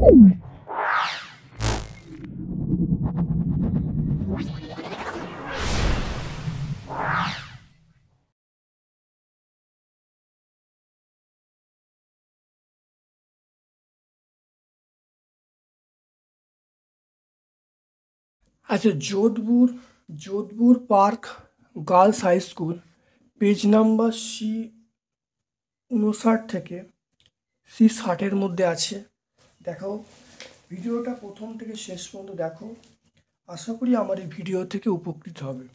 আচ্ছা, Jodhpur park girls high school, page number C 59 থেকে C 60-এর মধ্যে আছে। দেখো, ভিডিওটা প্রথম থেকে শেষ পর্যন্ত দেখো। আশা করি আমার এই ভিডিও থেকে উপকৃত হবে।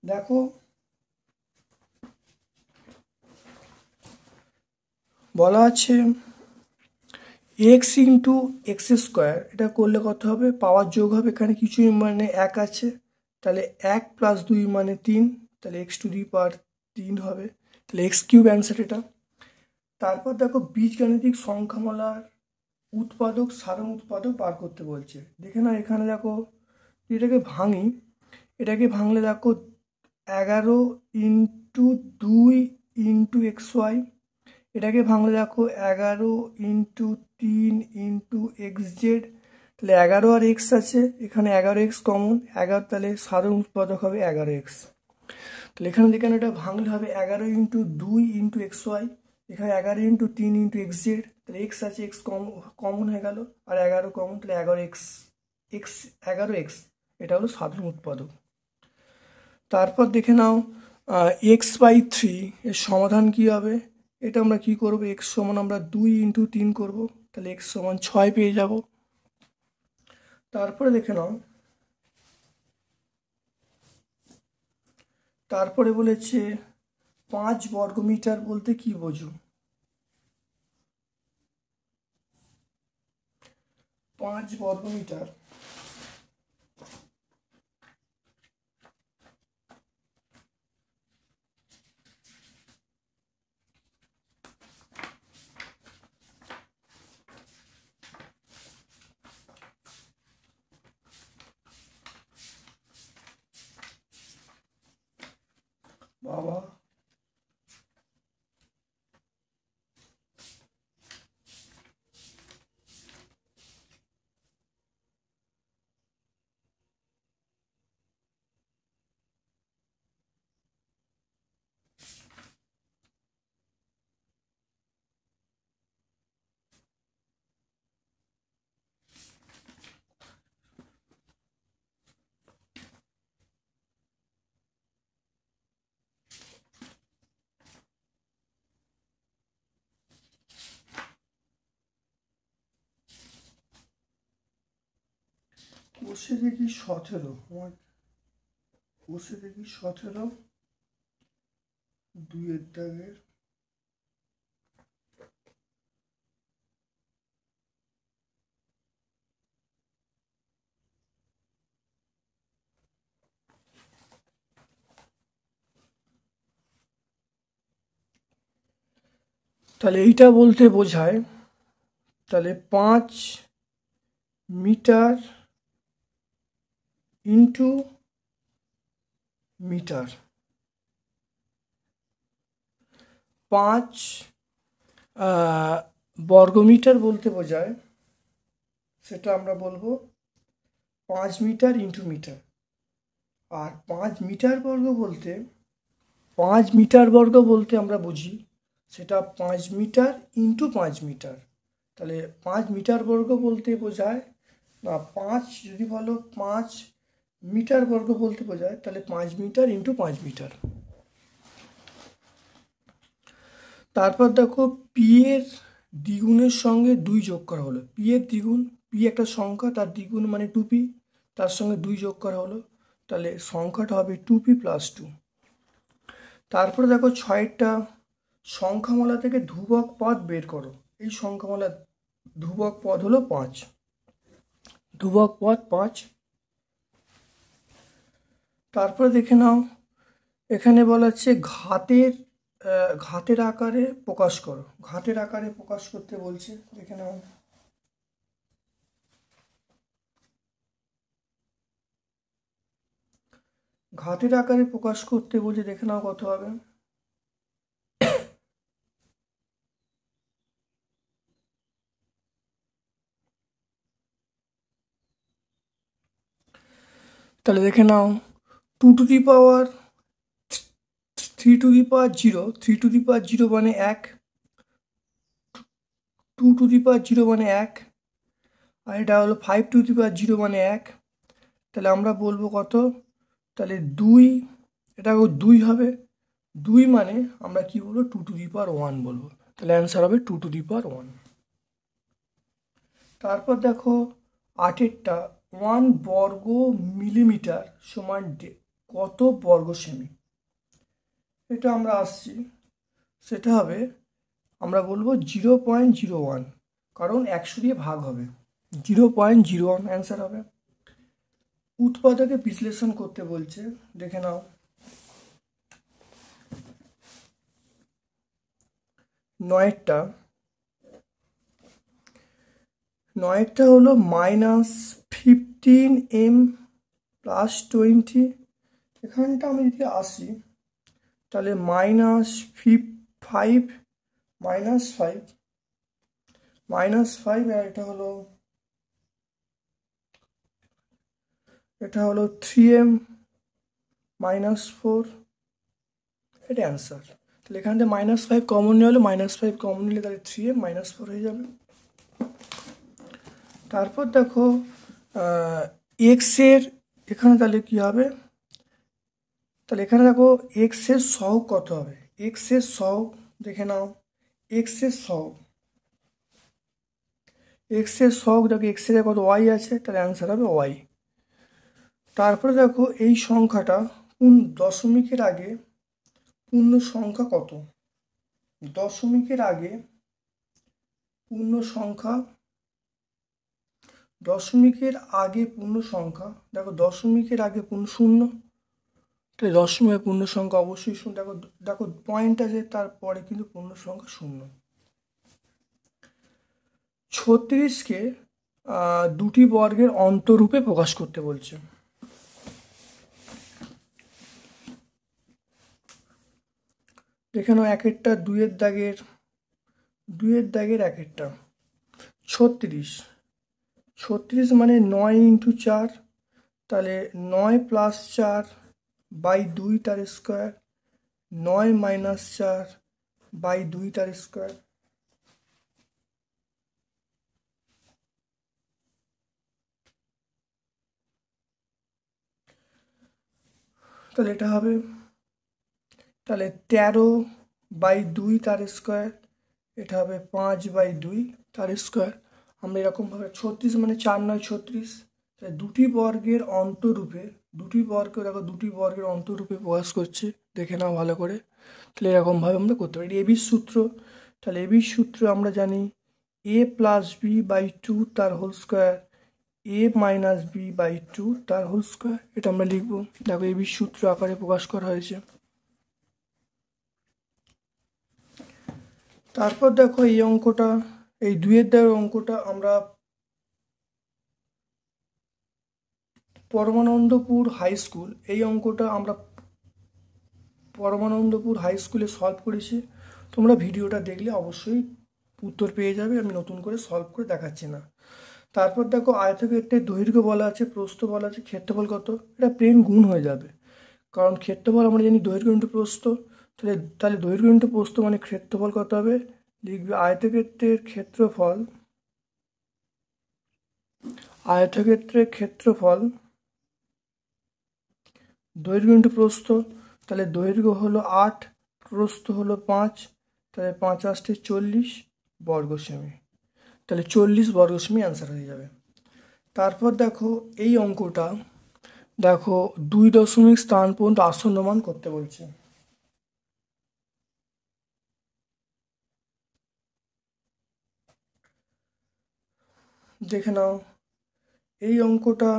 দেখো, বলা আছে x×x², এটা করলে কত হবে? পাওয়ার যোগ হবে, এখানে কিছুই মানে 1 আছে, তাহলে 1 + 2 মানে 3, তাহলে x⁻³ হবে, তাহলে x³ অ্যান্সার এটা। তারপর দেখো, বীজগাণিতিক সংখ্যামালার উৎপাদক সাধারণ উৎপাদক বার করতে বলছে। দেখে না, এখানে দেখো, এটাকে ভাঙলে দেখো 11×2 xy, এটাকে ভাঙলে দেখো 11×3 xz, তাহলে 11 আর x আছে, এখানে 11x কমন, 11, তাহলে সাধারণ উৎপাদক হবে 11x। তাহলে এখানে দেখেন, এটা ভাঙলে হবে 11×2 xy, এখানে 11×3 xz, তাহলে x আছে, x কমন হয়ে গেল, আর 11 কমন, তাহলে 11x, এটা হলো সাধারণ উৎপাদক। তারপর দেখে নাও, x/3 এর সমাধান কি হবে? এটা আমরা কি করব? x সমান আমরা 2×3 করব, তাহলে x সমান 6 পেয়ে যাব। তারপরে দেখে নাও, তারপরে বলেছে 5 বর্গমিটার বলতে কি বোঝো? 5 বর্গমিটার, বাবা, বসে দেখি 17, বসে দেখি 17 2-এর দাগের, তাহলে এইটা বলতে বোঝায়, তাহলে 5 মিটার ইন্টু মিটার, 5 বর্গমিটার বলতে বোঝায়, সেটা আমরা বলবো 5 মিটার ইন্টু মিটার। আর 5 মিটার বর্গ বলতে আমরা বুঝি সেটা 5 মিটার ইন্টু 5 মিটার। তাহলে 5 মিটার বর্গ বলতে বোঝায়, না 5, যদি বলো 5 মিটার বর্গ বলতে বোঝায়, তাহলে 5 মিটার ইন্টু 5 মিটার। তারপর দেখো, পি এর দ্বিগুণের সঙ্গে 2 যোগ করা হলো। পি এর দ্বিগুণ, পি একটা সংখ্যা, তার দ্বিগুণ মানে 2p, তার সঙ্গে 2 যোগ করা হলো, তাহলে সংখ্যাটা হবে 2p + 2। তারপরে দেখো, 6টা সংখ্যামালা থেকে ধ্রুবক পদ বের করো। এই সংখ্যামালা ধ্রুবক পদ হলো 5, ধ্রুবক পদ 5। তারপরে দেখে নাও, এখানে বলা হচ্ছে ঘাতের আকারে প্রকাশ করো। ঘাতের আকারে প্রকাশ করতে বলছে, দেখে নাও। ঘাতের আকারে প্রকাশ করতে বলছে, দেখে নাও কত হবে। তাহলে দেখে নাও 2 to the power 3 to the power 0, 3 to the power 0 মানে 1, 2 টু দি পাওয়ার 0 মানে 1, আর এটা হলো 5 টু দি পাওয়ার 0 মানে 1। তাহলে আমরা বলবো কত? তাহলে 2, এটা 2 হবে। 2 মানে আমরা কি বলবো? 2 টু দি পাওয়ার 1 বলবো। তাহলে অ্যান্সার হবে 2 টু দি পাওয়ার 1। তারপর দেখো 8এরটা 1 বর্গ মিলিমিটার সমান কত বর্গ সেমি। এটা আমরা আসছি, সেটা হবে আমরা বলবো 0.01, কারণ 100 দিয়ে ভাগ হবে। 0.01 অ্যান্সার হবে। উৎপাদকে বিশ্লেষণ করতে বলছে, দেখে নাও। 9এরটা হলো -15m + 20। এখানটা আমি যদি আসি তাহলে -5 আর এটা হলো 3m - 4, এটা অ্যান্সার। তাহলে এখান থেকে -5 কমন নিয়ে হলে -5 কমন নিলে তাহলে 3m - 4 হয়ে যাবে। তারপর দেখো এক্সের এখানে তাহলে কি হবে? তাহলে এখানে দেখো এক্সের সহগ কত হবে। এক্সের সহগ দেখে নাও। এক্সের সহগ দেখো, এক্সের কত ওয়াই আছে, তাহলে অ্যান্সার হবে ওয়াই। তারপরে দেখো এই সংখ্যাটা দশমিকের আগে পূর্ণ সংখ্যা কত? দশমিকের আগে পূর্ণ সংখ্যা, দেখো দশমিকের আগে পূর্ণ শূন্য, তাহলে দশমিকের পূর্ণ সংখ্যা অবশ্যই শূন্য। দেখো পয়েন্ট আছে, তারপরে কিন্তু পূর্ণ সংখ্যা শূন্য। 36কে 2টি বর্গের অন্তরূপে প্রকাশ করতে বলছে। দেখে নাও 1এরটা 2এর দাগের 1এরটা 36 মানে 9 × 4, তাহলে 9 + 4/2 তার স্কোয়ার, 9 - 4/2 তার স্কোয়ার। তাহলে এটা হবে, তাহলে 13/2 তার স্কোয়ার, এটা হবে 5/2 তার স্কোয়ার। আমরা এরকমভাবে 36 মানে 4 9 36, তাহলে দুটি বর্গের অন্তরূপে প্রকাশ করছি। দেখে নাও ভালো করে। তাহলে এরকমভাবে আমরা করতে পারি। এবির সূত্র, তাহলে এবির সূত্র আমরা জানি a + b/2 তার হোল স্কোয়ার, a - b/2 তার হোল স্কোয়ার, এটা আমরা লিখবো। দেখো এবির সূত্র আকারে প্রকাশ করা হয়েছে। তারপর দেখো এই অঙ্কটা, এই 2এর দাগের অঙ্কটা আমরা পরমানন্দপুর হাই স্কুল, এই অঙ্কটা আমরা পরমানন্দপুর হাই স্কুলে সলভ করেছি। তোমরা ভিডিওটা দেখলে অবশ্যই উত্তর পেয়ে যাবে, আমি নতুন করে সলভ করে দেখাচ্ছি না। তারপর দেখো আয়তক্ষেত্রের দৈর্ঘ্য বলা আছে, প্রস্থ বলা আছে, ক্ষেত্রফল কত, এটা প্লেন গুণ হয়ে যাবে, কারণ ক্ষেত্রফল আমরা জানি দৈর্ঘ্য ইন্টু প্রস্থ। তাহলে দৈর্ঘ্য ইন্টু প্রস্থ মানে ক্ষেত্রফল কত হবে, লিখবে আয়তক্ষেত্রের ক্ষেত্রফল দৈর্ঘ্য ইন্টু প্রস্থ। তাহলে দৈর্ঘ্য হলো 8, প্রস্থ হলো 5, তাহলে 5 × 8 = 40 বর্গ সেমি। তাহলে 40 বর্গ সেমি অ্যান্সার হয়ে যাবে। তারপর দেখো এই অঙ্কটা, দেখো 2 দশমিক স্থান পর্যন্ত আসন্ন মান করতে বলছে। দেখে নাও এই অঙ্কটা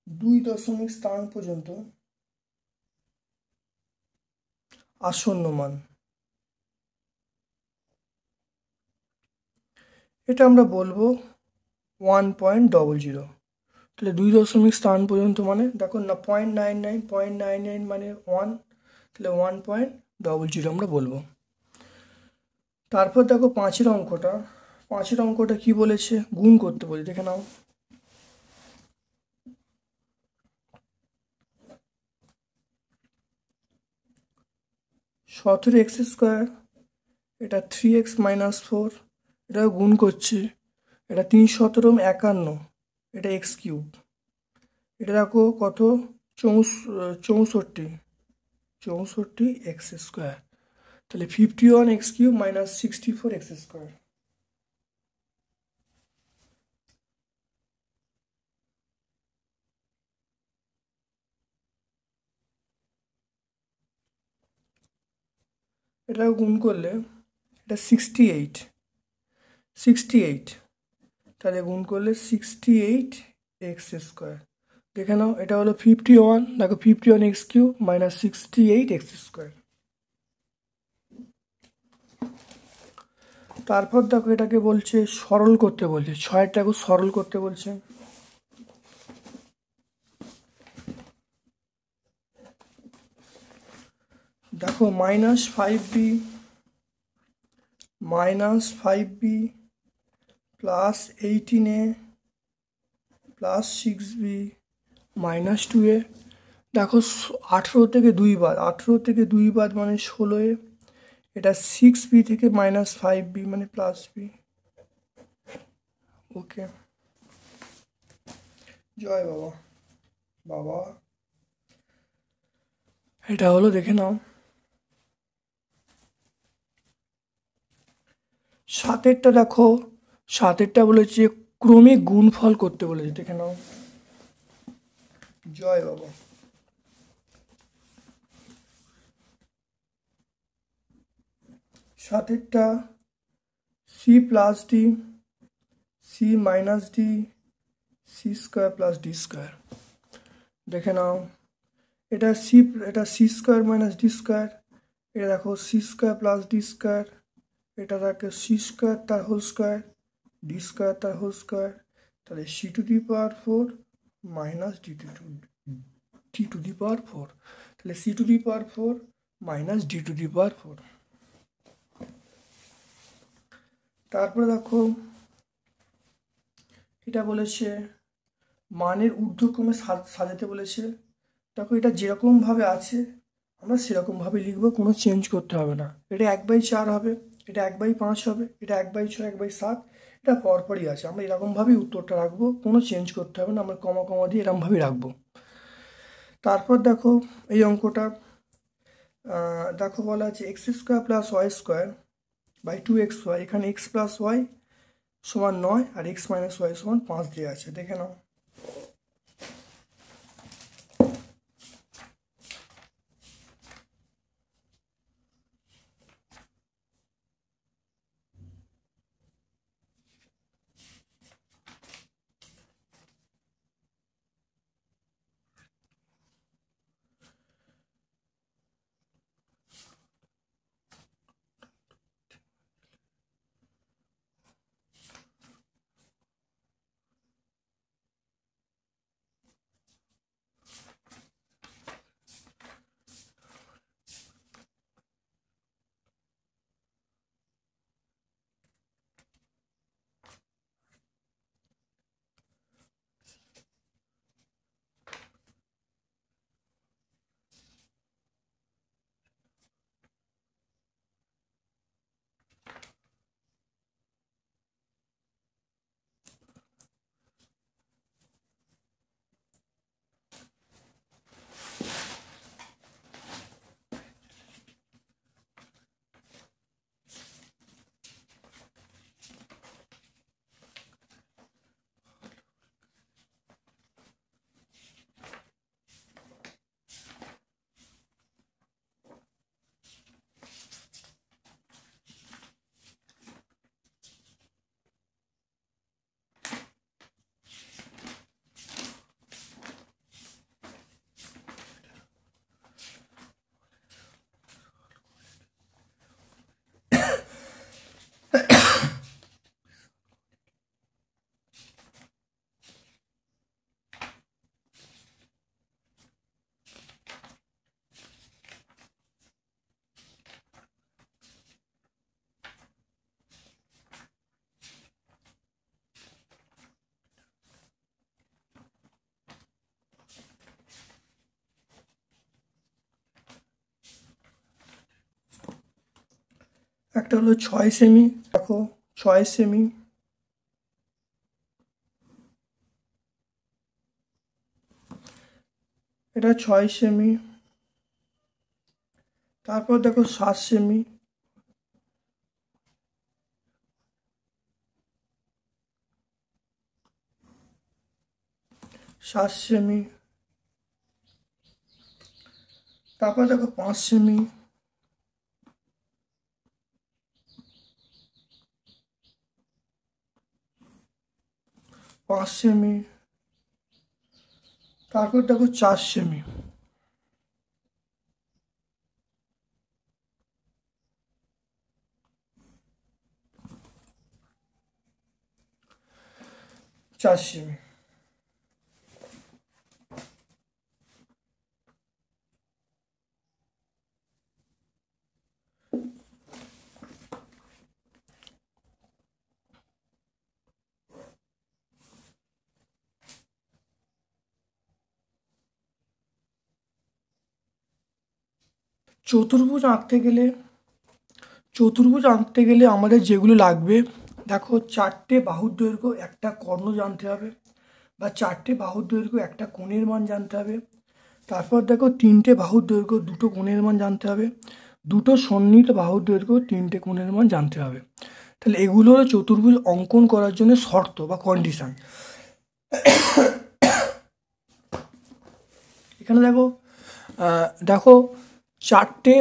2 দশমিক স্থান পর্যন্ত আসন্ন মান, এটা আমরা বলবো 1.00। তাহলে 2 দশমিক স্থান পর্যন্ত মানে দেখো না 0.99 মানে 1, তাহলে 1.00 আমরা বলবো। তারপর দেখো 5এর অঙ্কটা কি বলেছে, গুণ করতে বলি। দেখে নাও 17x², এটা 3x-4, এটা গুণ করছে, এটা 3×17=51, এটা x³, এটা দেখো কত, 64x², তাহলে 51x³ - 64x²। এটা গুণ করলে এটা 68, তাহলে গুণ করলে 68x²। দেখে নাও, এটা হলো 51, দেখো 51x³ - 68x²। তারপর দেখো এটাকে বলছে সরল করতে বলছে, 6টাকে সরল করতে বলছে। দেখো -5b plus 18a plus 6b minus 2a। দেখো 18 থেকে 2 বাদ, 18 থেকে 2 বাদ মানে 16a। এটা 6b থেকে -5b মানে +b। ওকে, জয় বাবা। বাবা এটা হলো, দেখে নাও 7এরটা। দেখো 7এরটা বলেছে ক্রমিক গুণফল করতে বলেছে, দেখে নাও। জয় বাবা। 7এরটা c + d, c - d, c² + d²। দেখে নাও, এটা c² - d², এটা দেখো c² + d², এটা দেখো c² তার হোল স্কোয়ার, d² তার হোল স্কোয়ার, তাহলে c⁴ - d⁴, তাহলে c⁴ - d⁴। তারপরে দেখো এটা বলেছে মানের ঊর্ধ্বক্রমে সাজাতে বলেছে। দেখো এটা যেরকমভাবে আছে আমরা সেরকমভাবে লিখবো, কোনো চেঞ্জ করতে হবে না। এটা 1/4 হবে, এটা 1/5 হবে, এটা 1/6, 1/7, এটা পরপরই আছে। আমরা এরকমভাবেই উত্তরটা রাখবো, কোনো চেঞ্জ করতে হবে না, আমরা কমা কমা দিয়ে এরকমভাবেই রাখবো। তারপর দেখো এই অঙ্কটা, দেখো বলা আছে x² + y² / 2xy, এখানে x + y = 9 আর x - y = 5 দেওয়া আছে, দেখে নাও। একটা হলো 6 সেমি, দেখো 6 সেমি, এটা 6 সেমি। তারপর দেখো 7 সেমি, 7 সেমি। তারপর দেখো 5 সেমি, 5 সেমি। তারপর দেখো 4 সেমি, 4 সেমি। চতুর্ভুজ আঁকতে গেলে আমাদের যেগুলো লাগবে, দেখো 4টে বাহুর দৈর্ঘ্য, একটা কর্ণ জানতে হবে, বা 4টে বাহুর দৈর্ঘ্য একটা কোণের মান জানতে হবে। তারপর দেখো 3টে বাহুর দৈর্ঘ্য 2টো কোণের মান জানতে হবে, 2টো সন্নিহিত বাহুর দৈর্ঘ্য 3টে কোণের মান জানতে হবে। তাহলে এগুলো হলো চতুর্ভুজ অঙ্কন করার জন্য শর্ত বা কন্ডিশন। এখানে দেখো দেখো 4টে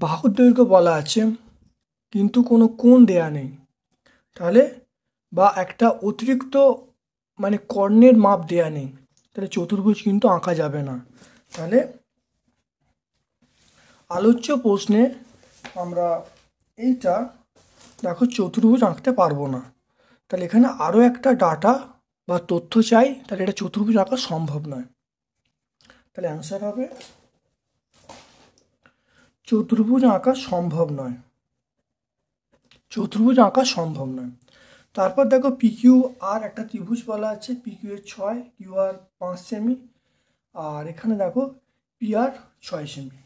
বাহুর দৈর্ঘ্য বলা আছে, কিন্তু কোনো কোণ দেয়া নেই। তাহলে বা একটা অতিরিক্ত মানে কর্ণের মাপ দেয়া নেই, তাহলে চতুর্ভুজ কিন্তু আঁকা যাবে না। তাহলে আলোচ্য প্রশ্নে আমরা এইটা দেখো চতুর্ভুজ আঁকতে পারবো না। তাহলে এখানে আরও একটা ডাটা বা তথ্য চাই, তাহলে এটা চতুর্ভুজ আঁকা সম্ভব নয়। তাহলে অ্যান্সার হবে চতুর্ভুজ আঁকা সম্ভব নয়, চতুর্ভুজ আঁকা সম্ভব নয়। তারপর দেখো পিকিউ আর একটা ত্রিভুজ বলা আছে, পিকিউ এর 6, কিউ আর 5 সেমি, আর এখানে দেখো পি আর 6 সেমি।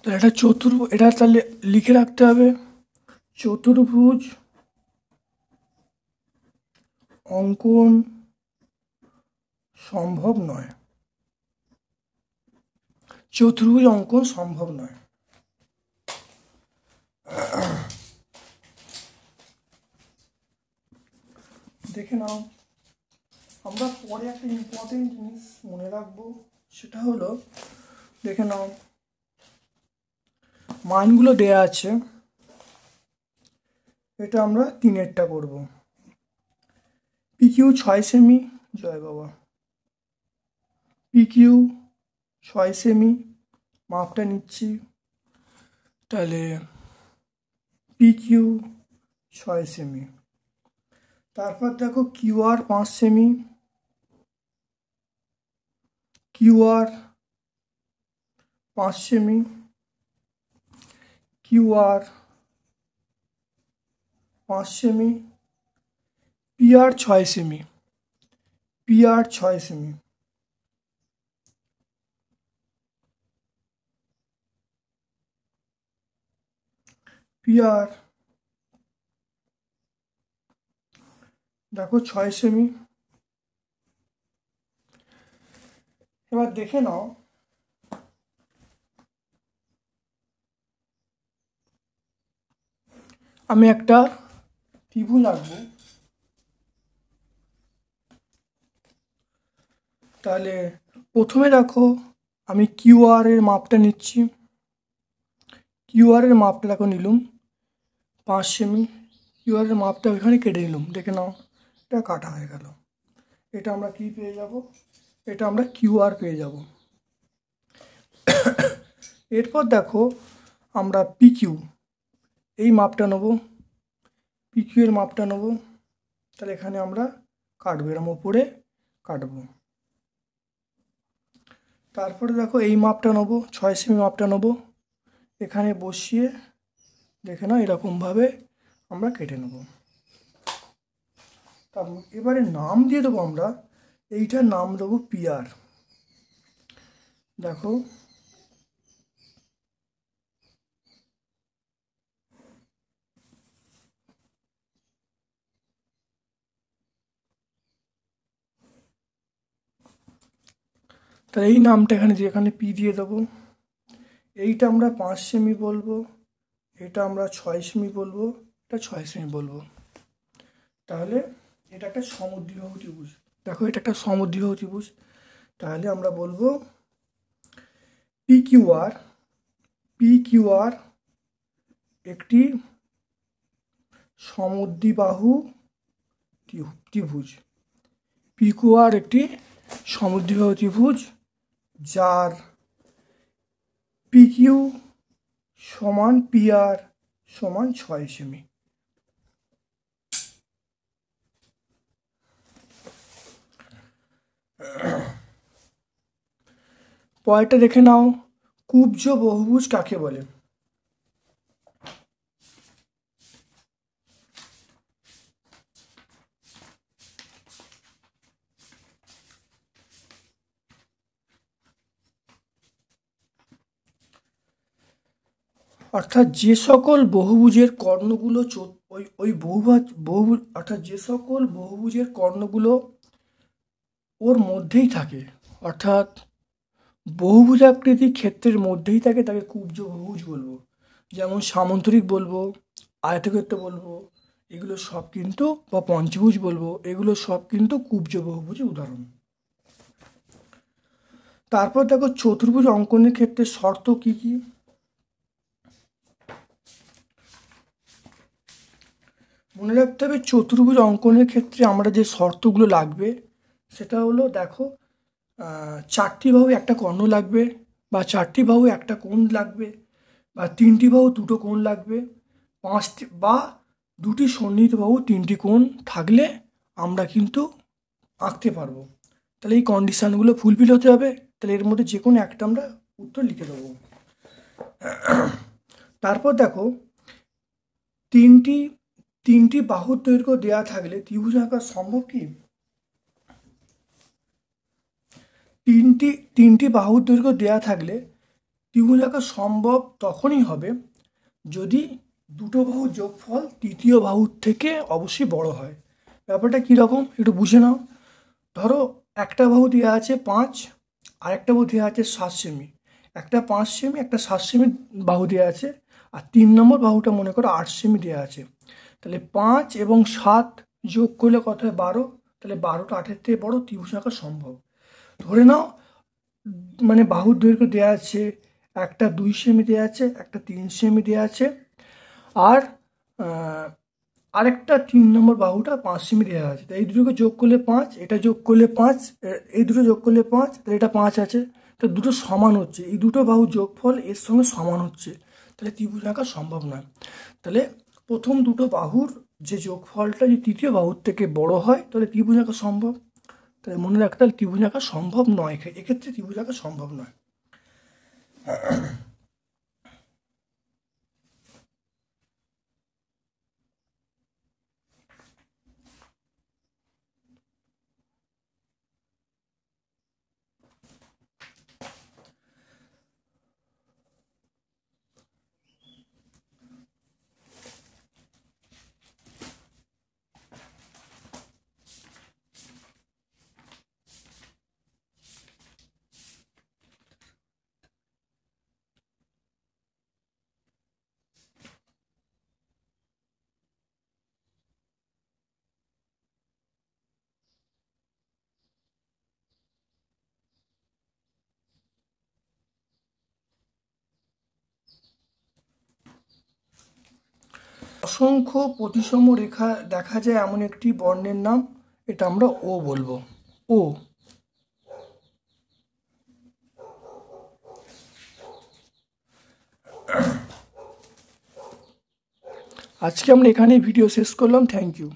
তাহলে এটা তাহলে লিখে রাখতে হবে, চতুর্ভুজ অঙ্কন সম্ভব নয়, চতুর্ভুজ অঙ্কন সম্ভব নয়। দেখে নাও, আমরা পরে একটা ইম্পর্টেন্ট জিনিস মনে রাখবো, সেটা হলো দেখে নাও মানগুলো দেয়া আছে, এটা আমরা 3-এরটা করব। পিকিউ 6 সেমি, জয় বাবা, পিকিউ 6 সেমি, মাপটা নিচ্ছি। তাহলে পিকিউ 6 সেমি। তারপর দেখো Q R 5 semi, Q R 5 semi, Q R 5 semi, P R 6 semi, P R 6 semi. P R দেখো 6 সেমি। এবার দেখে নাও আমি একটা ত্রিভুজ আঁকবো, তাহলে প্রথমে দেখো আমি কিউআর এর মাপটা নিচ্ছি। কিউআর এর মাপটা দেখো নিলাম 5 সেমি। কিউআর এর মাপটা ওইখানে কেটে নিলাম, দেখে নাও এটা কাটা হয়ে গেল। এটা আমরা কি পেয়ে যাব? এটা আমরা কিউআর পেয়ে যাব। এরপর দেখো আমরা পিকিউ এই মাপটা নেব, পিকিউ এর মাপটা নেব। তাহলে এখানে আমরা কাটবো, এরম উপরে কাটবো। তারপরে দেখো এই মাপটা নেবো, 6 সেমি মাপটা নেবো, এখানে বসিয়ে দেখে নাও এরকমভাবে আমরা কেটে নেব। এবারে নাম দিয়ে দেবো আমরা, এইটার নাম দেবো পিআর। দেখো তাহলে এই নামটা এখানে পি দিয়ে দেবো। এইটা আমরা 5 সেমি বলবো, এটা আমরা 6 সেমি বলবো, এটা 6 সেমি বলবো। তাহলে এটা একটা সমদ্বিবাহু ত্রিভুজ। দেখো এটা একটা সমদ্বিবাহু ত্রিভুজ। তাহলে আমরা বলবো পিকিউআর, পিকিউআর একটি সমদ্বিবাহু ত্রিভুজ। পিকিউআর একটি সমদ্বিবাহু ত্রিভুজ যার পিকিউ সমান পিআর সমান 6 সেমি। পরেরটা দেখে নাও, কুব্জ বহুভুজ কাকে বলে? অর্থাৎ যে সকল বহুভুজের কর্ণগুলো ওই বহুভুজ অর্থাৎ যে সকল বহুভুজের কর্ণগুলো ওর মধ্যেই থাকে, অর্থাৎ বহুভুজাকৃতি ক্ষেত্রের মধ্যেই থাকে, তাকে কুব্জ বহুভুজ বলবো। যেমন সামন্তরিক বলবো, আয়তক্ষেত্র বলবো, এগুলো সব কিন্তু, বা পঞ্চভুজ বলবো, এগুলো সব কিন্তু কুব্জ বহুভুজের উদাহরণ। তারপর দেখো চতুর্ভুজ অঙ্কনের ক্ষেত্রে শর্ত কি কি? মনে রাখতে হবে চতুর্ভুজ অঙ্কনের ক্ষেত্রে আমরা যে শর্তগুলো লাগবে সেটা হলো, দেখো 4টি বাহু একটা কর্ণ লাগবে, বা 4টি বাহু একটা কোণ লাগবে, বা 3টি বাহু 2টো কোণ লাগবে, 5টি বা 2টি সন্নিহিত বাহু 3টি কোণ থাকলে আমরা কিন্তু আঁকতে পারবো। তাহলে এই কন্ডিশানগুলো ফুলফিল হতে হবে। তাহলে এর মধ্যে যে কোনো একটা আমরা উত্তর লিখে দেবো। তারপর দেখো তিনটি বাহুর দৈর্ঘ্য দেয়া থাকলে ত্রিভুজ আঁকা সম্ভব কি? তিনটি বাহুর দৈর্ঘ্য দেয়া থাকলে ত্রিভুজ আঁকা সম্ভব তখনই হবে যদি দুটো বাহুর যোগফল তৃতীয় বাহুর থেকে অবশ্যই বড় হয়। ব্যাপারটা কীরকম একটু বুঝে নাও। ধরো একটা বাহু দেওয়া আছে 5, আর একটা বাহু দেওয়া আছে 7 সেমি। একটা 5 সেমি, একটা 7 সেমি বাহু দেওয়া আছে, আর 3 নম্বর বাহুটা মনে করো 8 সেমি দেওয়া আছে। তাহলে 5 এবং 7 যোগ করলে কত হয়? 12। তাহলে 12টা 8-এর থেকে বড়, ত্রিভুজ আঁকা সম্ভব। ধরে নাও মানে বাহুর দৈর্ঘ্য দেওয়া আছে, একটা 2 সেমি দেওয়া আছে, একটা 3 সেমি দেওয়া আছে, আর আরেকটা 3 নম্বর বাহুটা 5 সেমি দেওয়া আছে। তো এই দুটোকে যোগ করলে 5, এটা যোগ করলে 5, এই দুটো যোগ করলে 5, তাহলে এটা 5 আছে। তো দুটো সমান হচ্ছে, এই দুটো বাহুর যোগফল এর সঙ্গে সমান হচ্ছে, তাহলে ত্রিভুজ আঁকা সম্ভব নয়। তাহলে প্রথম দুটো বাহুর যে যোগফলটা যদি তৃতীয় বাহুর থেকে বড় হয় তাহলে ত্রিভুজ আঁকা সম্ভব। তাহলে মনে রাখতে হবে ত্রিভুজ আঁকা সম্ভব নয়, এক্ষেত্রে ত্রিভুজ আঁকা সম্ভব নয়। অসংখ্য প্রতিসম রেখা দেখা যায় এমন একটি বর্ণের নাম, এটা আমরা ও বলবো। ও। আজকে আমরা এখানেই ভিডিও শেষ করলাম। Thank you.